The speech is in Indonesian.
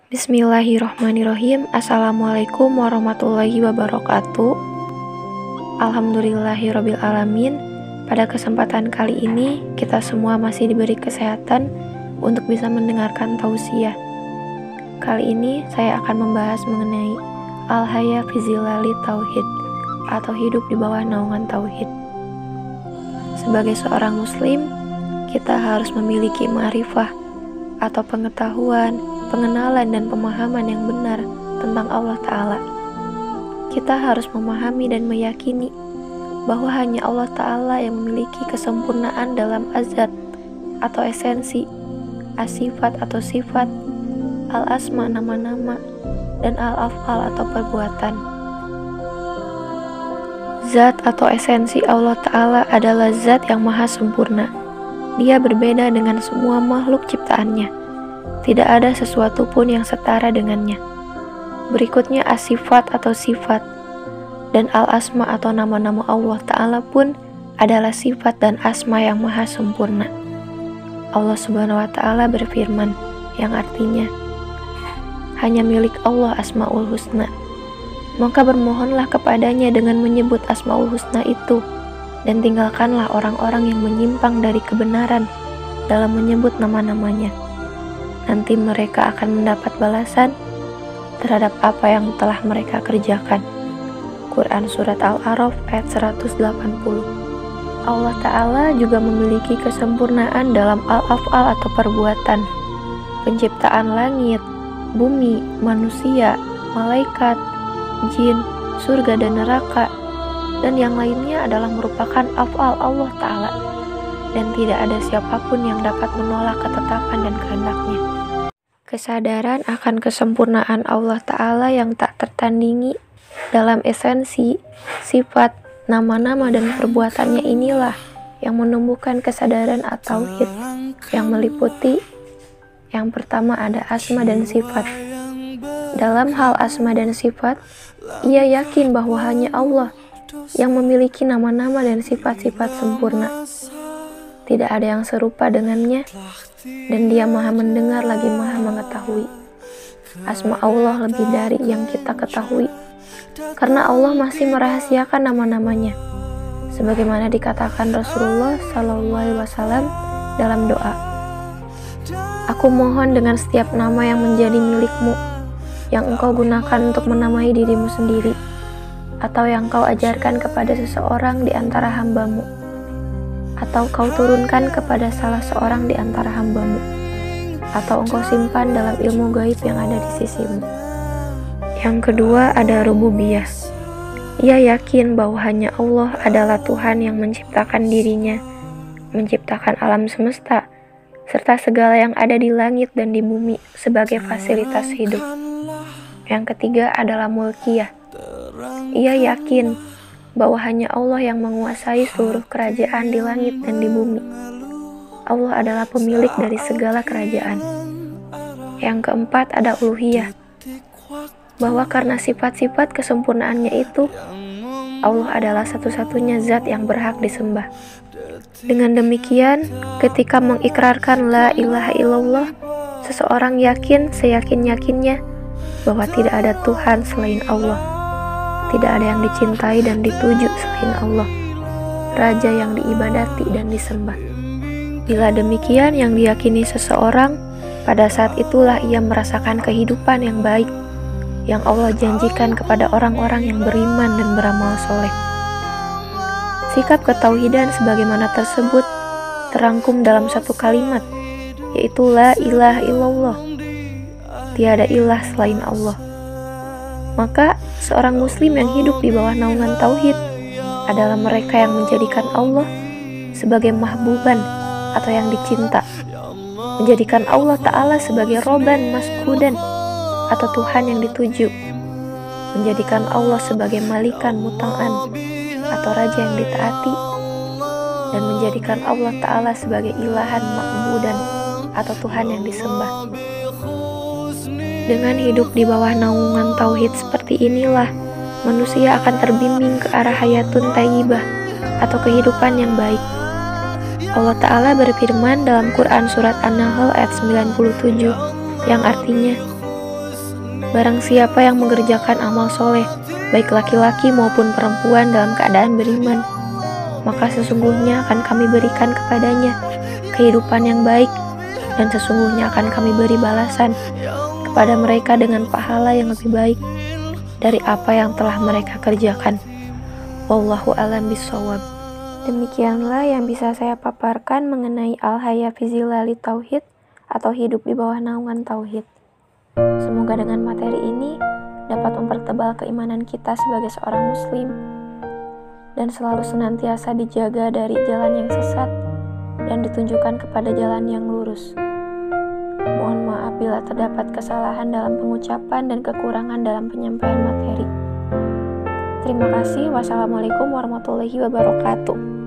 Bismillahirrohmanirrohim. Assalamualaikum warahmatullahi wabarakatuh. Alhamdulillahirrabbilalamin. Pada kesempatan kali ini, kita semua masih diberi kesehatan untuk bisa mendengarkan tausiah. Kali ini saya akan membahas mengenai Al-Haya fi Zilali Tauhid, atau hidup di bawah naungan tauhid. Sebagai seorang muslim, kita harus memiliki ma'rifah atau pengetahuan, pengenalan dan pemahaman yang benar tentang Allah Ta'ala. Kita harus memahami dan meyakini bahwa hanya Allah Ta'ala yang memiliki kesempurnaan dalam azat atau esensi, as-sifat atau sifat, al-asma nama-nama, dan al-af'al atau perbuatan. Zat atau esensi Allah Ta'ala adalah zat yang maha sempurna. Dia berbeda dengan semua makhluk ciptaannya. Tidak ada sesuatu pun yang setara dengannya. Berikutnya as-sifat atau sifat, dan al-asma atau nama-nama Allah Ta'ala pun adalah sifat dan asma yang maha sempurna. Allah Subhanahu wa Ta'ala berfirman, yang artinya, hanya milik Allah Asmaul Husna. Maka bermohonlah kepadanya dengan menyebut Asmaul Husna itu, dan tinggalkanlah orang-orang yang menyimpang dari kebenaran dalam menyebut nama-namanya. Nanti mereka akan mendapat balasan terhadap apa yang telah mereka kerjakan. Quran Surat Al-A'raf ayat 180. Allah Ta'ala juga memiliki kesempurnaan dalam al-af'al atau perbuatan. Penciptaan langit, bumi, manusia, malaikat, jin, surga dan neraka, dan yang lainnya adalah merupakan af'al Allah Ta'ala, dan tidak ada siapapun yang dapat menolak ketetapan dan kehendaknya. Kesadaran akan kesempurnaan Allah Ta'ala yang tak tertandingi dalam esensi, sifat, nama-nama dan perbuatannya inilah yang menumbuhkan kesadaran at-tauhid yang meliputi yang pertama ada asma dan sifat. Dalam hal asma dan sifat, ia yakin bahwa hanya Allah yang memiliki nama-nama dan sifat-sifat sempurna. Tidak ada yang serupa dengannya, dan dia maha mendengar lagi maha mengetahui. Asma Allah lebih dari yang kita ketahui, karena Allah masih merahasiakan nama-namanya, sebagaimana dikatakan Rasulullah SAW dalam doa, aku mohon dengan setiap nama yang menjadi milikmu, yang engkau gunakan untuk menamai dirimu sendiri, atau yang kau ajarkan kepada seseorang di antara hambamu, atau kau turunkan kepada salah seorang di antara hambamu, atau engkau simpan dalam ilmu gaib yang ada di sisimu. Yang kedua ada rububiyah. Ia yakin bahwa hanya Allah adalah Tuhan yang menciptakan dirinya, menciptakan alam semesta, serta segala yang ada di langit dan di bumi sebagai fasilitas hidup. Yang ketiga adalah mulkiyah. Ia yakin bahwa hanya Allah yang menguasai seluruh kerajaan di langit dan di bumi. Allah adalah pemilik dari segala kerajaan. Yang keempat ada uluhiyah, bahwa karena sifat-sifat kesempurnaannya itu, Allah adalah satu-satunya zat yang berhak disembah. Dengan demikian, ketika mengikrarkan la ilaha illallah, seseorang yakin seyakin-yakinnya bahwa tidak ada Tuhan selain Allah. Tidak ada yang dicintai dan dituju selain Allah, Raja yang diibadati dan disembah. Bila demikian yang diyakini seseorang, pada saat itulah ia merasakan kehidupan yang baik yang Allah janjikan kepada orang-orang yang beriman dan beramal soleh. Sikap ketauhidan sebagaimana tersebut terangkum dalam satu kalimat, yaitu la ilaha illallah. Tiada ilah selain Allah. Maka seorang muslim yang hidup di bawah naungan tauhid adalah mereka yang menjadikan Allah sebagai mahbuban atau yang dicinta, menjadikan Allah Ta'ala sebagai roban maskudan atau Tuhan yang dituju, menjadikan Allah sebagai malikan muta'an atau raja yang ditaati, dan menjadikan Allah Ta'ala sebagai ilahan ma'budan atau Tuhan yang disembah. Dengan hidup di bawah naungan tauhid seperti inilah, manusia akan terbimbing ke arah hayatun thayyibah atau kehidupan yang baik. Allah Ta'ala berfirman dalam Quran Surat An-Nahl ayat 97, yang artinya, Barang siapa yang mengerjakan amal soleh, baik laki-laki maupun perempuan dalam keadaan beriman, maka sesungguhnya akan kami berikan kepadanya kehidupan yang baik, dan sesungguhnya akan kami beri balasan kepada mereka dengan pahala yang lebih baik dari apa yang telah mereka kerjakan. Wallahu a'lam bishawab. Demikianlah yang bisa saya paparkan mengenai Al-Haya fi Zilali Tauhid atau hidup di bawah naungan Tauhid. Semoga dengan materi ini dapat mempertebal keimanan kita sebagai seorang muslim dan selalu senantiasa dijaga dari jalan yang sesat dan ditunjukkan kepada jalan yang lurus. Mohon maaf bila terdapat kesalahan dalam pengucapan dan kekurangan dalam penyampaian materi. Terima kasih. Wassalamualaikum warahmatullahi wabarakatuh.